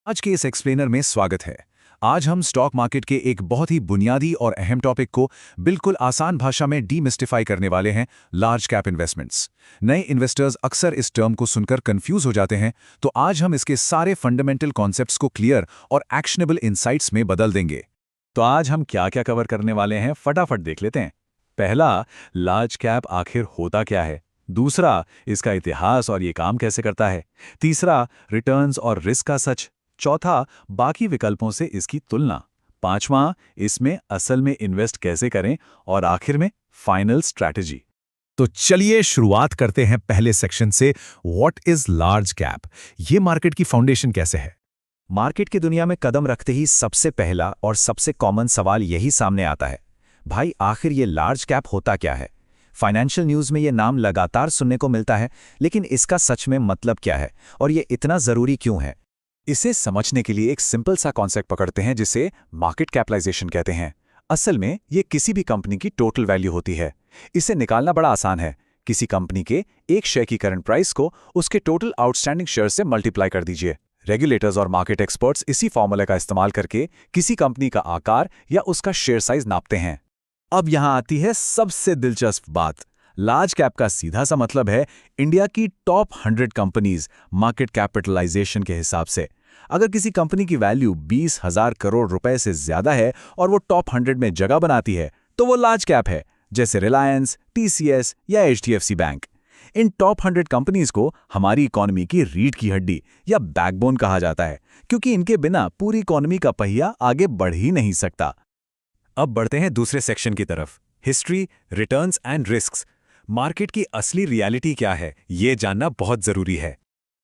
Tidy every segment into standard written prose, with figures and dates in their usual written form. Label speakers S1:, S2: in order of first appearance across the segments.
S1: आज के इस एक्सप्लेनर में स्वागत है। आज हम स्टॉक मार्केट के एक बहुत ही बुनियादी और अहम टॉपिक को बिल्कुल आसान भाषा में डीमिस्टिफाई करने वाले हैं, लार्ज कैप इन्वेस्टमेंट्स। नए इन्वेस्टर्स अक्सर इस टर्म को सुनकर कंफ्यूज हो जाते हैं, तो आज हम इसके सारे फंडामेंटल कॉन्सेप्ट्स को क्लियर और एक्शनेबल इंसाइट्स में बदल देंगे।
S2: तो आज हम क्या क्या कवर करने वाले हैं, फटाफट देख लेते हैं। पहला, लार्ज कैप आखिर होता क्या है। दूसरा, इसका इतिहास और ये काम कैसे करता है। तीसरा, रिटर्न्स और रिस्क का सच। चौथा, बाकी विकल्पों से इसकी तुलना। पांचवां, इसमें असल में इन्वेस्ट कैसे करें। और आखिर में फाइनल स्ट्रैटेजी।
S1: तो चलिए शुरुआत करते हैं पहले सेक्शन से, व्हाट इज लार्ज कैप। ये मार्केट की फाउंडेशन कैसे है।
S3: मार्केट की दुनिया में कदम रखते ही सबसे पहला और सबसे कॉमन सवाल यही सामने आता है, भाई आखिर ये लार्ज कैप होता क्या है। फाइनेंशियल न्यूज़ में ये नाम लगातार सुनने को मिलता है, लेकिन इसका सच में मतलब क्या है और ये इतना ज़रूरी क्यों है।
S2: इसे समझने के लिए एक सिंपल सा कॉन्सेप्ट पकड़ते हैं, जिसे मार्केट कैपिटलाइजेशन कहते हैं। असल में ये किसी भी कंपनी की टोटल वैल्यू होती है। इसे निकालना बड़ा आसान है। किसी कंपनी के एक शेयर की करंट प्राइस को उसके टोटल आउटस्टैंडिंग शेयर से मल्टीप्लाई कर दीजिए। रेगुलेटर्स और मार्केट एक्सपर्ट्स इसी फॉर्मूले का इस्तेमाल करके किसी कंपनी का आकार या उसका शेयर साइज नापते हैं। अब यहां आती है सबसे दिलचस्प बात। लार्ज कैप का सीधा सा मतलब है इंडिया की टॉप 100 कंपनीज मार्केट कैपिटलाइजेशन के हिसाब से। अगर किसी कंपनी की वैल्यू 20,000 करोड़ रुपए से ज्यादा है और वो टॉप 100 में जगह बनाती है, तो वो लार्ज कैप है, जैसे रिलायंस, टीसीएस या एचडीएफसी बैंक। इन टॉप 100 कंपनीज को हमारी इकोनॉमी की रीढ़ की हड्डी या बैकबोन कहा जाता है, क्योंकि इनके बिना पूरी इकोनॉमी का पहिया आगे बढ़ ही नहीं सकता। अब बढ़ते हैं दूसरे सेक्शन की तरफ, history, returns and risks. Market की असली रियलिटी क्या है, ये जानना बहुत जरूरी है।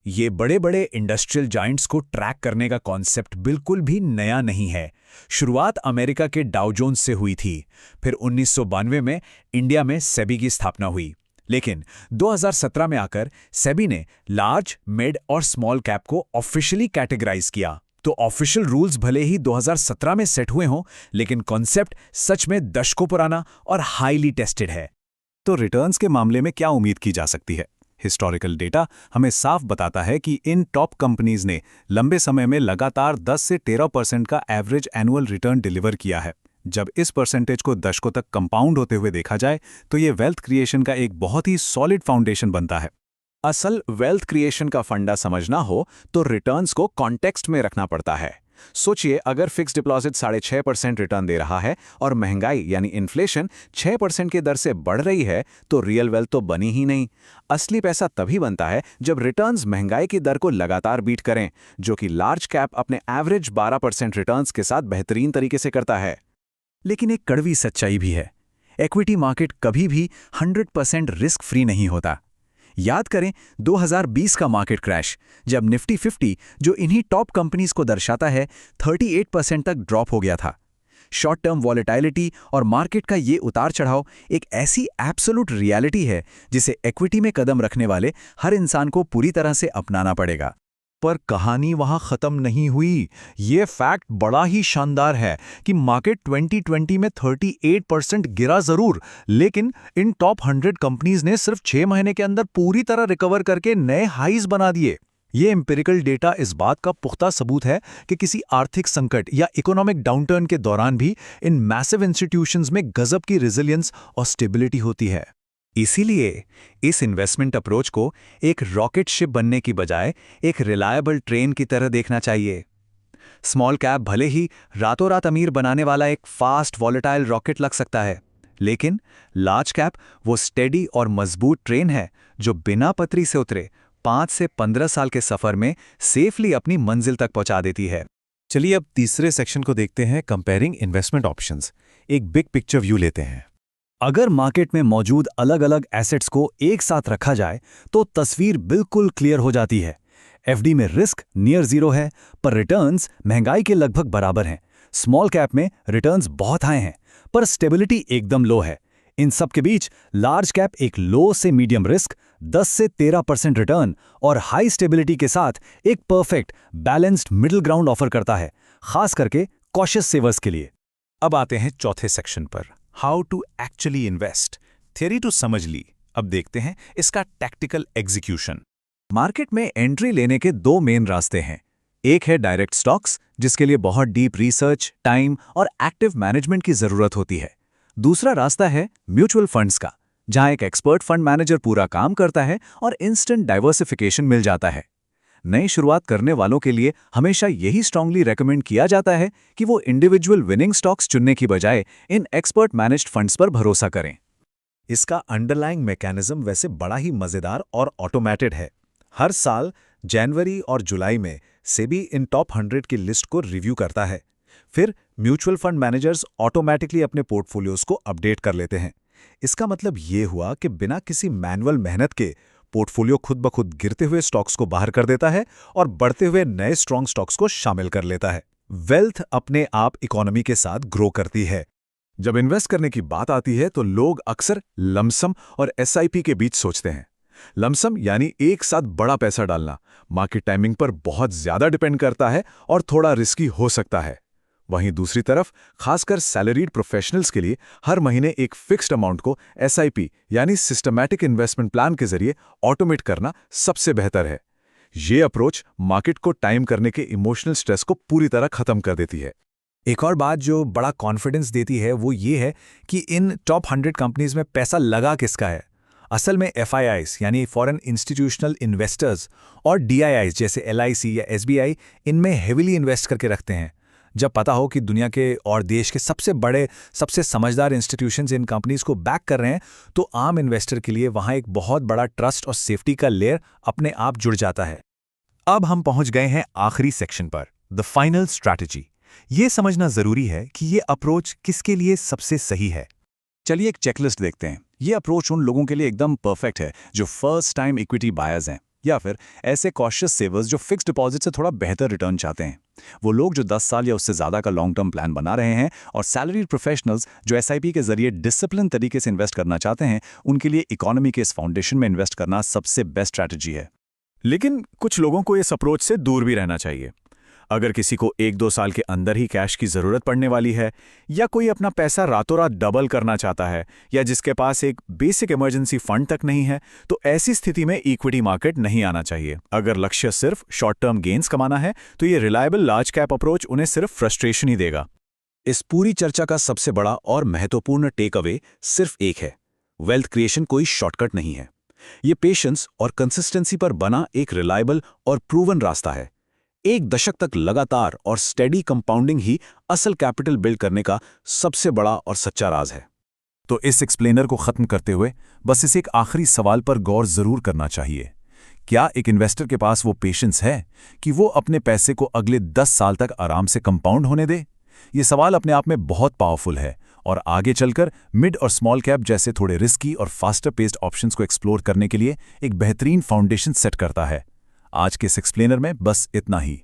S2: ये बड़े बड़े इंडस्ट्रियल जाइंट्स को ट्रैक करने का कॉन्सेप्ट बिल्कुल भी नया नहीं है। शुरुआत अमेरिका के डाउ जोन्स से हुई थी। फिर 1992 में इंडिया में सेबी की स्थापना हुई। लेकिन 2017 में आकर सेबी ने लार्ज, मिड और स्मॉल कैप को ऑफिशियली कैटेगराइज किया। तो ऑफिशियल रूल्स भले ही 2017 में सेट हुए हों, लेकिन कॉन्सेप्ट सच में दशकों पुराना और हाईली टेस्टेड है। तो रिटर्न्स के मामले में क्या उम्मीद की जा सकती है। हिस्टोरिकल डेटा हमें साफ बताता है कि इन टॉप कंपनीज ने लंबे समय में लगातार 10 से 13% का एवरेज एनुअल रिटर्न डिलीवर किया है। जब इस परसेंटेज को दशकों तक कंपाउंड होते हुए देखा जाए, तो ये वेल्थ क्रिएशन का एक बहुत ही सॉलिड फाउंडेशन बनता है। असल वेल्थ क्रिएशन का फंडा समझना हो तो रिटर्न्स को कॉन्टेक्स्ट में रखना पड़ता है। सोचिए, अगर फिक्स डिपॉजिट 6.5% रिटर्न दे रहा है और महंगाई यानी इन्फ्लेशन 6% की दर से बढ़ रही है, तो रियल वेल्थ तो बनी ही नहीं। असली पैसा तभी बनता है जब रिटर्न्स महंगाई की दर को लगातार बीट करें, जो कि लार्ज कैप अपने एवरेज 12% रिटर्न्स के साथ बेहतरीन तरीके से करता है। लेकिन एक कड़वी सच्चाई भी है, इक्विटी मार्केट कभी भी 100% रिस्क फ्री नहीं होता। याद करें 2020 का मार्केट क्रैश, जब निफ्टी 50, जो इन्हीं टॉप कंपनीज को दर्शाता है, 38% तक ड्रॉप हो गया था। शॉर्ट टर्म वॉलेटिलिटी और मार्केट का ये उतार चढ़ाव एक ऐसी एब्सोल्यूट रियलिटी है जिसे इक्विटी में कदम रखने वाले हर इंसान को पूरी तरह से अपनाना पड़ेगा। पर कहानी वहां खत्म नहीं हुई। ये फैक्ट बड़ा ही शानदार है कि मार्केट 2020 में 38% गिरा जरूर, लेकिन इन टॉप 100 कंपनीज ने सिर्फ 6 महीने के अंदर पूरी तरह रिकवर करके नए हाईज बना दिए। ये एम्पिरिकल डेटा इस बात का पुख्ता सबूत है कि किसी आर्थिक संकट या इकोनॉमिक डाउनटर्न के दौरान भी इन मैसिव इंस्टीट्यूशंस में गजब की रेजिलियंस और स्टेबिलिटी होती है। इसीलिए इस इन्वेस्टमेंट अप्रोच को एक रॉकेट शिप बनने की बजाय एक रिलायबल ट्रेन की तरह देखना चाहिए। स्मॉल कैप भले ही रातों रात अमीर बनाने वाला एक फास्ट वॉलेटाइल रॉकेट लग सकता है, लेकिन लार्ज कैप वो स्टेडी और मजबूत ट्रेन है जो बिना पटरी से उतरे 5 से 15 साल के सफर में सेफली अपनी मंजिल तक पहुंचा देती है।
S1: चलिए अब तीसरे सेक्शन को देखते हैं, कंपेयरिंग इन्वेस्टमेंट ऑप्शंस। एक बिग पिक्चर व्यू लेते हैं।
S3: अगर मार्केट में मौजूद अलग अलग एसेट्स को एक साथ रखा जाए तो तस्वीर बिल्कुल क्लियर हो जाती है। एफडी में रिस्क नियर जीरो है, पर रिटर्न्स महंगाई के लगभग बराबर हैं। स्मॉल कैप में रिटर्न्स बहुत हाई हैं, पर स्टेबिलिटी एकदम लो है। इन सब के बीच लार्ज कैप एक लो से मीडियम रिस्क, 10 से 13% रिटर्न और हाई स्टेबिलिटी के साथ एक perfect balanced middle ground offer करता है, खास करके कॉशियस सेवर्स के लिए।
S1: अब आते हैं चौथे सेक्शन पर, how to actually invest. Theory तो समझ ली, अब देखते हैं इसका टैक्टिकल एग्जीक्यूशन।
S3: मार्केट में एंट्री लेने के दो मेन रास्ते हैं,
S2: एक है डायरेक्ट स्टॉक्स, जिसके लिए बहुत डीप रिसर्च, टाइम और एक्टिव मैनेजमेंट की जरूरत होती है। दूसरा रास्ता है म्यूचुअल फंड्स का, जहां एक एक्सपर्ट फंड मैनेजर पूरा काम करता है और इंस्टेंट डाइवर्सिफिकेशन मिल जाता है। नई शुरुआत करने वालों के लिए हमेशा यही स्ट्रांगली रेकमेंड किया जाता है कि वो इंडिविजुअल विनिंग स्टॉक्स चुनने की बजाय इन एक्सपर्ट मैनेज्ड फंड्स पर भरोसा करें।
S3: इसका अंडरलाइंग मैकेनिज्म वैसे बड़ा ही मजेदार और ऑटोमेटेड है। हर साल जनवरी और जुलाई में सेबी इन टॉप 100 की लिस्ट को रिव्यू करता है। फिर म्यूचुअल फंड मैनेजर्स ऑटोमेटिकली अपने पोर्टफोलियोज को अपडेट कर लेते हैं। इसका मतलब ये हुआ कि बिना किसी मैनुअल मेहनत के पोर्टफोलियो खुद ब खुद गिरते हुए स्टॉक्स को बाहर कर देता है और बढ़ते हुए नए स्ट्रॉन्ग स्टॉक्स को शामिल कर लेता है। वेल्थ अपने आप इकोनॉमी के साथ ग्रो करती है।
S1: जब इन्वेस्ट करने की बात आती है तो लोग अक्सर लमसम और एसआईपी के बीच सोचते हैं। लमसम यानी एक साथ बड़ा पैसा डालना मार्केट टाइमिंग पर बहुत ज्यादा डिपेंड करता है और थोड़ा रिस्की हो सकता है। वहीं दूसरी तरफ खासकर सैलरीड प्रोफेशनल्स के लिए हर महीने एक फिक्स्ड अमाउंट को एसआईपी यानी सिस्टमैटिक इन्वेस्टमेंट प्लान के जरिए ऑटोमेट करना सबसे बेहतर है। ये अप्रोच मार्केट को टाइम करने के इमोशनल स्ट्रेस को पूरी तरह खत्म कर देती है।
S3: एक और बात जो बड़ा कॉन्फिडेंस देती है वो ये है कि इन टॉप 100 कंपनीज में पैसा लगा किसका है। असल में FIIs यानी फॉरेन इंस्टीट्यूशनल इन्वेस्टर्स और DIIs जैसे LIC या SBI इनमें हेविली इन्वेस्ट करके रखते हैं। जब पता हो कि दुनिया के और देश के सबसे बड़े, सबसे समझदार इंस्टीट्यूशंस इन कंपनीज को बैक कर रहे हैं, तो आम इन्वेस्टर के लिए वहाँ एक बहुत बड़ा ट्रस्ट और सेफ्टी का लेयर अपने आप जुड़ जाता है।
S2: अब हम पहुंच गए हैं आखिरी सेक्शन पर, द फाइनल स्ट्रैटेजी। ये समझना जरूरी है कि ये अप्रोच किसके लिए सबसे सही है। चलिए एक चेकलिस्ट देखते हैं। ये अप्रोच उन लोगों के लिए एकदम परफेक्ट है जो फर्स्ट टाइम इक्विटी बायर्स हैं, या फिर ऐसे कॉशियस सेवर्स जो फिक्स डिपॉजिट से थोड़ा बेहतर रिटर्न चाहते हैं। वो लोग जो 10 साल या उससे ज़्यादा का लॉन्ग टर्म प्लान बना रहे हैं, और सैलरीड प्रोफेशनल्स जो एसआईपी के जरिए डिसिप्लिन तरीके से इन्वेस्ट करना चाहते हैं, उनके लिए इकोनॉमी के इस फाउंडेशन में इन्वेस्ट करना सबसे बेस्ट स्ट्रैटेजी है।
S3: लेकिन कुछ लोगों को इस अप्रोच से दूर भी रहना चाहिए। अगर किसी को 1-2 साल के अंदर ही कैश की ज़रूरत पड़ने वाली है, या कोई अपना पैसा रातों रात डबल करना चाहता है, या जिसके पास एक बेसिक इमरजेंसी फंड तक नहीं है, तो ऐसी स्थिति में इक्विटी मार्केट नहीं आना चाहिए। अगर लक्ष्य सिर्फ शॉर्ट टर्म गेन्स कमाना है, तो ये रिलायबल लार्ज कैप अप्रोच उन्हें सिर्फ फ्रस्ट्रेशन ही देगा।
S1: इस पूरी चर्चा का सबसे बड़ा और महत्वपूर्ण टेक अवे सिर्फ एक है: वेल्थ क्रिएशन कोई शॉर्टकट नहीं है। ये पेशेंस और कंसिस्टेंसी पर बना एक रिलायबल और प्रूवन रास्ता है। एक दशक तक लगातार और स्टेडी कंपाउंडिंग ही असल कैपिटल बिल्ड करने का सबसे बड़ा और सच्चा राज है।
S3: तो इस एक्सप्लेनर को खत्म करते हुए बस इस एक आखिरी सवाल पर गौर जरूर करना चाहिए। क्या एक इन्वेस्टर के पास वो पेशेंस है कि वो अपने पैसे को अगले 10 साल तक आराम से कंपाउंड होने दे? ये सवाल अपने आप में बहुत पावरफुल है और आगे चलकर मिड और स्मॉल कैप जैसे थोड़े रिस्की और फास्टर पेस्ड ऑप्शंस को एक्सप्लोर करने के लिए एक बेहतरीन फाउंडेशन सेट करता है। आज के इस एक्सप्लेनर में बस इतना ही।